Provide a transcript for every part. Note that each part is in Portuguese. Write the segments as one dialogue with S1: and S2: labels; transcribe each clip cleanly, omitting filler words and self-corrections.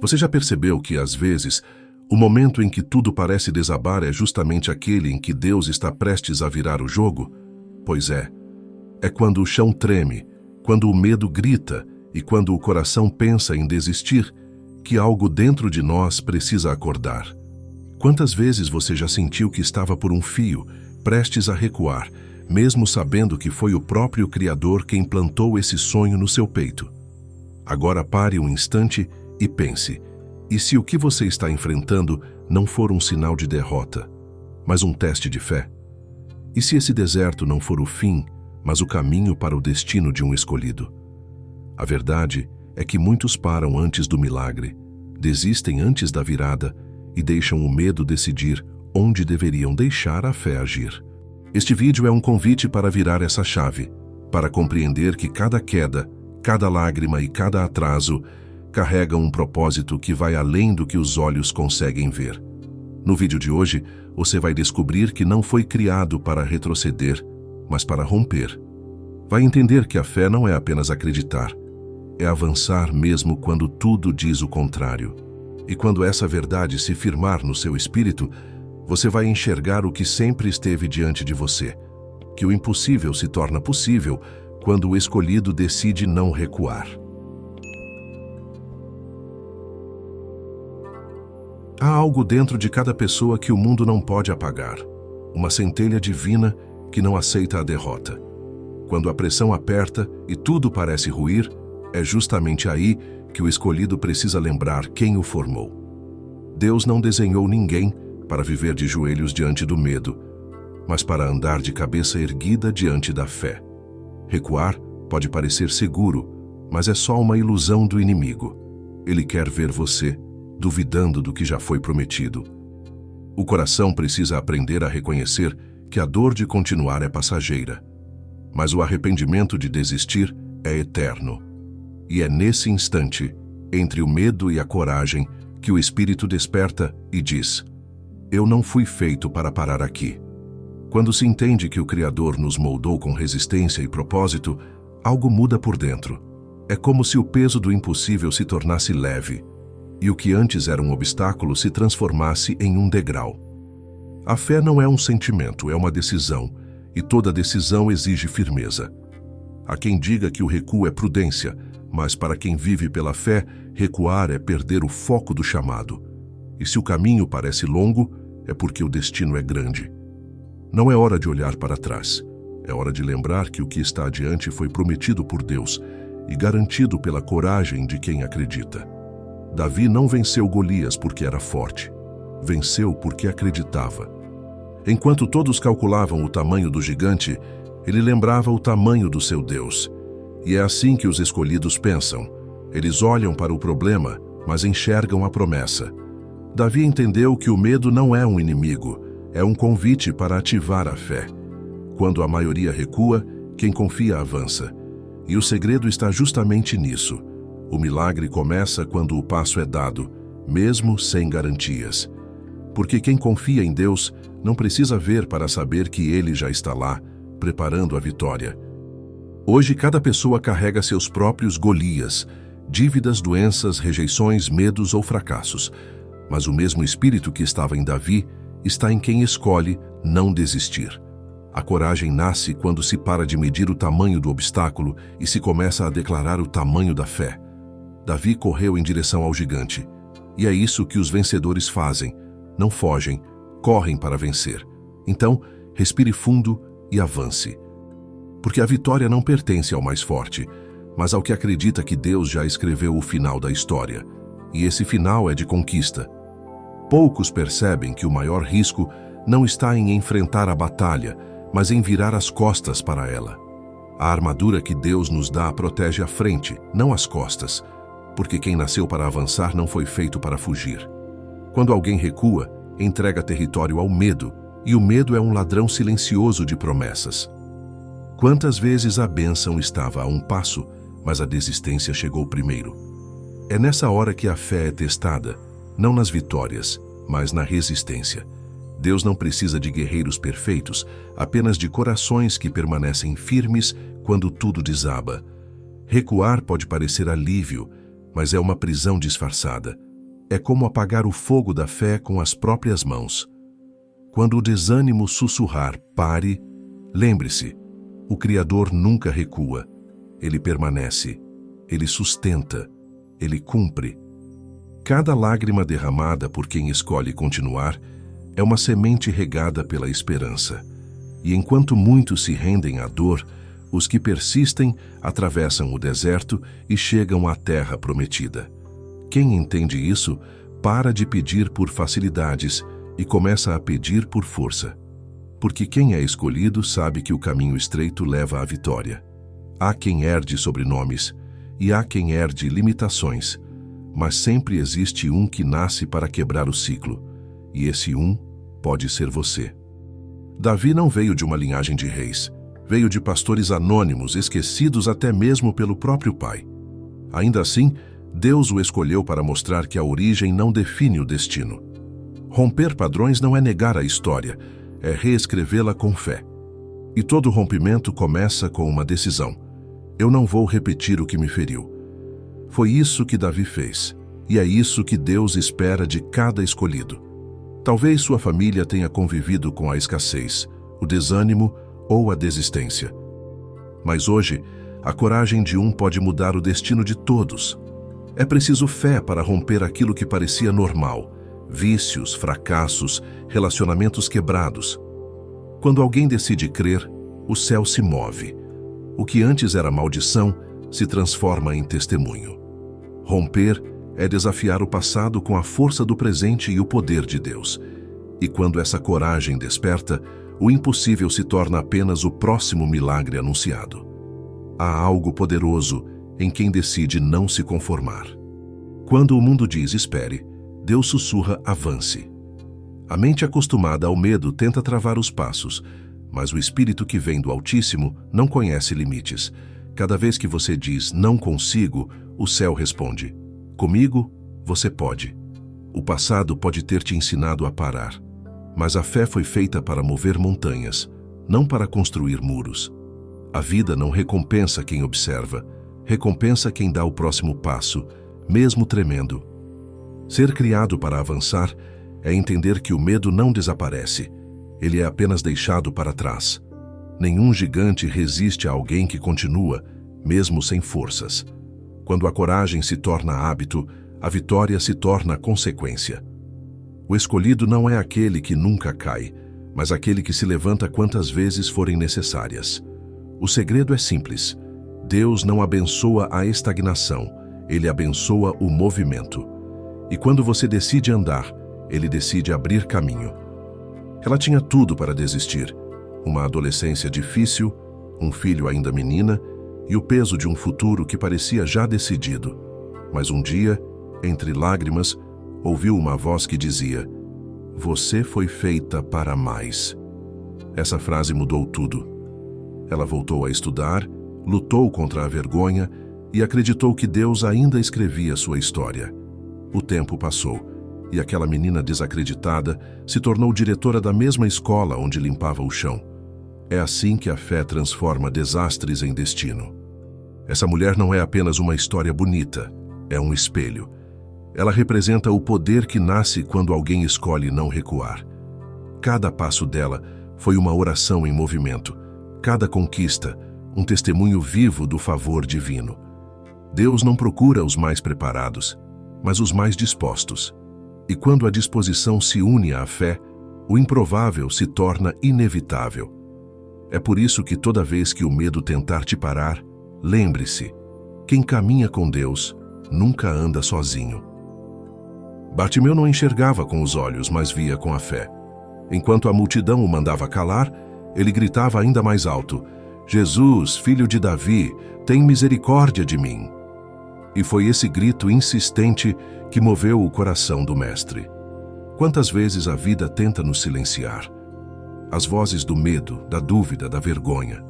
S1: Você já percebeu que, às vezes, o momento em que tudo parece desabar é justamente aquele em que Deus está prestes a virar o jogo? Pois é. É quando o chão treme, quando o medo grita e quando o coração pensa em desistir, que algo dentro de nós precisa acordar. Quantas vezes você já sentiu que estava por um fio, prestes a recuar, mesmo sabendo que foi o próprio Criador quem plantou esse sonho no seu peito? Agora pare um instante e pense: e se o que você está enfrentando não for um sinal de derrota, mas um teste de fé? E se esse deserto não for o fim, mas o caminho para o destino de um escolhido? A verdade é que muitos param antes do milagre, desistem antes da virada e deixam o medo decidir onde deveriam deixar a fé agir. Este vídeo é um convite para virar essa chave, para compreender que cada queda, cada lágrima e cada atraso carregam um propósito que vai além do que os olhos conseguem ver. No vídeo de hoje, você vai descobrir que não foi criado para retroceder, mas para romper. Vai entender que a fé não é apenas acreditar, é avançar mesmo quando tudo diz o contrário. E quando essa verdade se firmar no seu espírito, você vai enxergar o que sempre esteve diante de você, que o impossível se torna possível quando o escolhido decide não recuar. Há algo dentro de cada pessoa que o mundo não pode apagar, uma centelha divina que não aceita a derrota. Quando a pressão aperta e tudo parece ruir, é justamente aí que o escolhido precisa lembrar quem o formou. Deus não desenhou ninguém para viver de joelhos diante do medo, mas para andar de cabeça erguida diante da fé. Recuar pode parecer seguro, mas é só uma ilusão do inimigo. Ele quer ver você duvidando do que já foi prometido. O coração precisa aprender a reconhecer que a dor de continuar é passageira, mas o arrependimento de desistir é eterno. E é nesse instante, entre o medo e a coragem, que o Espírito desperta e diz: eu não fui feito para parar aqui. Quando se entende que o Criador nos moldou com resistência e propósito, algo muda por dentro. É como se o peso do impossível se tornasse leve, e o que antes era um obstáculo se transformasse em um degrau. A fé não é um sentimento, é uma decisão, e toda decisão exige firmeza. Há quem diga que o recuo é prudência, mas para quem vive pela fé, recuar é perder o foco do chamado. E se o caminho parece longo, é porque o destino é grande. Não é hora de olhar para trás. É hora de lembrar que o que está adiante foi prometido por Deus e garantido pela coragem de quem acredita. Davi não venceu Golias porque era forte. Venceu porque acreditava. Enquanto todos calculavam o tamanho do gigante, ele lembrava o tamanho do seu Deus. E é assim que os escolhidos pensam. Eles olham para o problema, mas enxergam a promessa. Davi entendeu que o medo não é um inimigo, é um convite para ativar a fé. Quando a maioria recua, quem confia avança. E o segredo está justamente nisso. O milagre começa quando o passo é dado, mesmo sem garantias. Porque quem confia em Deus não precisa ver para saber que Ele já está lá, preparando a vitória. Hoje cada pessoa carrega seus próprios Golias, dívidas, doenças, rejeições, medos ou fracassos. Mas o mesmo espírito que estava em Davi está em quem escolhe não desistir. A coragem nasce quando se para de medir o tamanho do obstáculo e se começa a declarar o tamanho da fé. Davi correu em direção ao gigante. E é isso que os vencedores fazem. Não fogem, correm para vencer. Então, respire fundo e avance. Porque a vitória não pertence ao mais forte, mas ao que acredita que Deus já escreveu o final da história. E esse final é de conquista. Poucos percebem que o maior risco não está em enfrentar a batalha, mas em virar as costas para ela. A armadura que Deus nos dá protege a frente, não as costas, porque quem nasceu para avançar não foi feito para fugir. Quando alguém recua, entrega território ao medo, e o medo é um ladrão silencioso de promessas. Quantas vezes a bênção estava a um passo, mas a desistência chegou primeiro. É nessa hora que a fé é testada, não nas vitórias, mas na resistência. Deus não precisa de guerreiros perfeitos, apenas de corações que permanecem firmes quando tudo desaba. Recuar pode parecer alívio, mas é uma prisão disfarçada. é como apagar o fogo da fé com as próprias mãos. Quando o desânimo sussurrar, pare, lembre-se, o Criador nunca recua, ele permanece, ele sustenta, ele cumpre. Cada lágrima derramada por quem escolhe continuar é uma semente regada pela esperança. E enquanto muitos se rendem à dor, os que persistem atravessam o deserto e chegam à terra prometida. Quem entende isso, para de pedir por facilidades e começa a pedir por força. Porque quem é escolhido sabe que o caminho estreito leva à vitória. Há quem herde sobrenomes e há quem herde limitações, mas sempre existe um que nasce para quebrar o ciclo, e esse um pode ser você. Davi não veio de uma linhagem de reis, veio de pastores anônimos, esquecidos até mesmo pelo próprio pai. Ainda assim, Deus o escolheu para mostrar que a origem não define o destino. Romper padrões não é negar a história, é reescrevê-la com fé. E todo rompimento começa com uma decisão. Eu não vou repetir o que me feriu. Foi isso que Davi fez, e é isso que Deus espera de cada escolhido. Talvez sua família tenha convivido com a escassez, o desânimo ou a desistência. Mas hoje, a coragem de um pode mudar o destino de todos. É preciso fé para romper aquilo que parecia normal, vícios, fracassos, relacionamentos quebrados. Quando alguém decide crer, o céu se move. O que antes era maldição se transforma em testemunho. Romper é desafiar o passado com a força do presente e o poder de Deus. E quando essa coragem desperta, o impossível se torna apenas o próximo milagre anunciado. Há algo poderoso em quem decide não se conformar. Quando o mundo diz espere, Deus sussurra avance. A mente acostumada ao medo tenta travar os passos, mas o espírito que vem do Altíssimo não conhece limites. Cada vez que você diz não consigo, o céu responde: comigo, você pode. O passado pode ter te ensinado a parar, mas a fé foi feita para mover montanhas, não para construir muros. A vida não recompensa quem observa, recompensa quem dá o próximo passo, mesmo tremendo. Ser criado para avançar é entender que o medo não desaparece, ele é apenas deixado para trás. Nenhum gigante resiste a alguém que continua, mesmo sem forças. Quando a coragem se torna hábito, a vitória se torna consequência. O escolhido não é aquele que nunca cai, mas aquele que se levanta quantas vezes forem necessárias. O segredo é simples. Deus não abençoa a estagnação, Ele abençoa o movimento. E quando você decide andar, Ele decide abrir caminho. Ela tinha tudo para desistir. Uma adolescência difícil, um filho ainda menina e o peso de um futuro que parecia já decidido. Mas um dia, entre lágrimas, ouviu uma voz que dizia: "Você foi feita para mais." Essa frase mudou tudo. Ela voltou a estudar, lutou contra a vergonha e acreditou que Deus ainda escrevia sua história. O tempo passou e aquela menina desacreditada se tornou diretora da mesma escola onde limpava o chão. É assim que a fé transforma desastres em destino. Essa mulher não é apenas uma história bonita, é um espelho. Ela representa o poder que nasce quando alguém escolhe não recuar. Cada passo dela foi uma oração em movimento, cada conquista, um testemunho vivo do favor divino. Deus não procura os mais preparados, mas os mais dispostos. E quando a disposição se une à fé, o improvável se torna inevitável. É por isso que toda vez que o medo tentar te parar, lembre-se, quem caminha com Deus nunca anda sozinho. Bartimeu não enxergava com os olhos, mas via com a fé. Enquanto a multidão o mandava calar, ele gritava ainda mais alto: "Jesus, filho de Davi, tem misericórdia de mim." E foi esse grito insistente que moveu o coração do Mestre. Quantas vezes a vida tenta nos silenciar? As vozes do medo, da dúvida, da vergonha,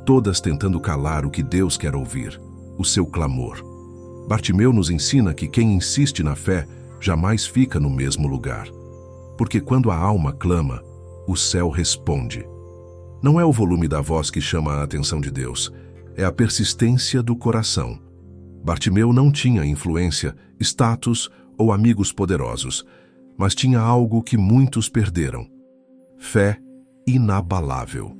S1: todas tentando calar o que Deus quer ouvir, o seu clamor. Bartimeu nos ensina que quem insiste na fé jamais fica no mesmo lugar. Porque quando a alma clama, o céu responde. Não é o volume da voz que chama a atenção de Deus, é a persistência do coração. Bartimeu não tinha influência, status ou amigos poderosos, mas tinha algo que muitos perderam: fé inabalável.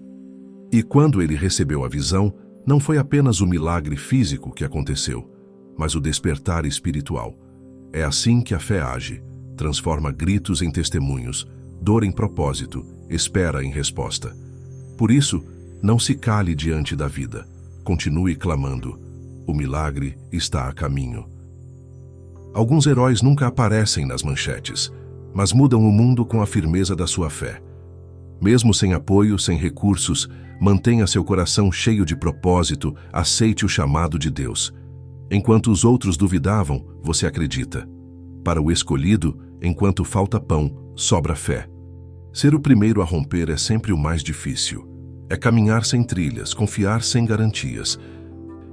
S1: E quando ele recebeu a visão, não foi apenas o milagre físico que aconteceu, mas o despertar espiritual. É assim que a fé age, transforma gritos em testemunhos, dor em propósito, espera em resposta. Por isso, não se cale diante da vida. Continue clamando. O milagre está a caminho. Alguns heróis nunca aparecem nas manchetes, mas mudam o mundo com a firmeza da sua fé. Mesmo sem apoio, sem recursos, mantenha seu coração cheio de propósito, aceite o chamado de Deus. Enquanto os outros duvidavam, você acredita. Para o escolhido, enquanto falta pão, sobra fé. Ser o primeiro a romper é sempre o mais difícil. É caminhar sem trilhas, confiar sem garantias.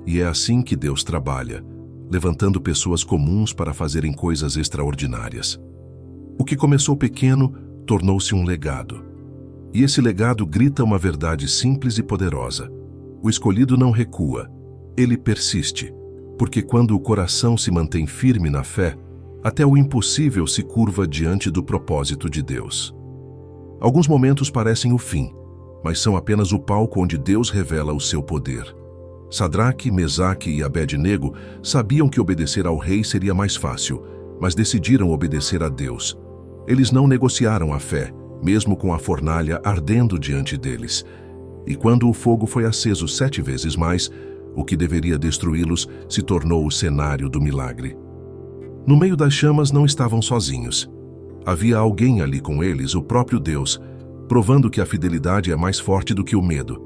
S1: E é assim que Deus trabalha, levantando pessoas comuns para fazerem coisas extraordinárias. O que começou pequeno tornou-se um legado. E esse legado grita uma verdade simples e poderosa. O escolhido não recua, ele persiste. Porque quando o coração se mantém firme na fé, até o impossível se curva diante do propósito de Deus. Alguns momentos parecem o fim, mas são apenas o palco onde Deus revela o seu poder. Sadraque, Mesaque e Abed-nego sabiam que obedecer ao rei seria mais fácil, mas decidiram obedecer a Deus. Eles não negociaram a fé, mesmo com a fornalha ardendo diante deles. E quando o fogo foi aceso 7 vezes mais, o que deveria destruí-los se tornou o cenário do milagre. No meio das chamas não estavam sozinhos. Havia alguém ali com eles, o próprio Deus, provando que a fidelidade é mais forte do que o medo.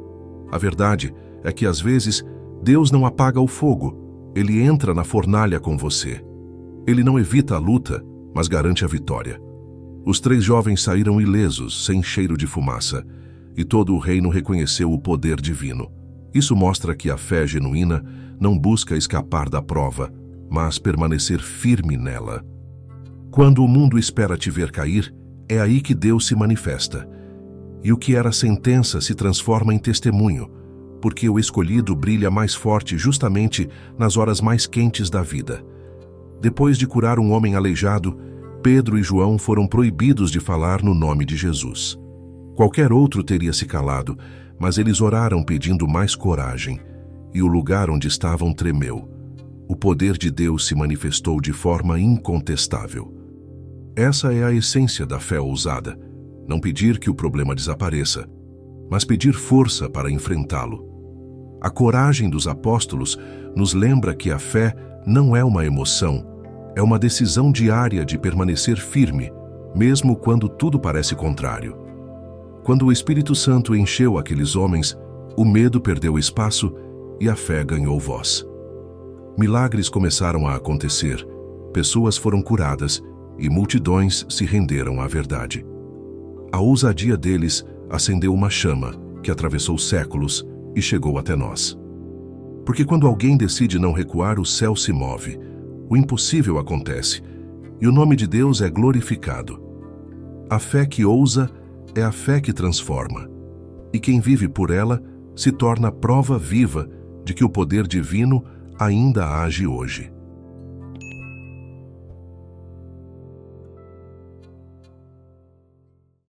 S1: A verdade é que às vezes Deus não apaga o fogo, ele entra na fornalha com você. Ele não evita a luta, mas garante a vitória. Os 3 jovens saíram ilesos, sem cheiro de fumaça, e todo o reino reconheceu o poder divino. Isso mostra que a fé genuína não busca escapar da prova, mas permanecer firme nela. Quando o mundo espera te ver cair, é aí que Deus se manifesta. E o que era sentença se transforma em testemunho, porque o escolhido brilha mais forte justamente nas horas mais quentes da vida. Depois de curar um homem aleijado, Pedro e João foram proibidos de falar no nome de Jesus. Qualquer outro teria se calado, mas eles oraram pedindo mais coragem, e o lugar onde estavam tremeu. O poder de Deus se manifestou de forma incontestável. Essa é a essência da fé ousada: não pedir que o problema desapareça, mas pedir força para enfrentá-lo. A coragem dos apóstolos nos lembra que a fé não é uma emoção, é uma decisão diária de permanecer firme, mesmo quando tudo parece contrário. Quando o Espírito Santo encheu aqueles homens, o medo perdeu espaço e a fé ganhou voz. Milagres começaram a acontecer, pessoas foram curadas e multidões se renderam à verdade. A ousadia deles acendeu uma chama que atravessou séculos e chegou até nós. Porque quando alguém decide não recuar, o céu se move, o impossível acontece e o nome de Deus é glorificado. A fé que ousa é a fé que transforma, e quem vive por ela se torna prova viva de que o poder divino ainda age hoje.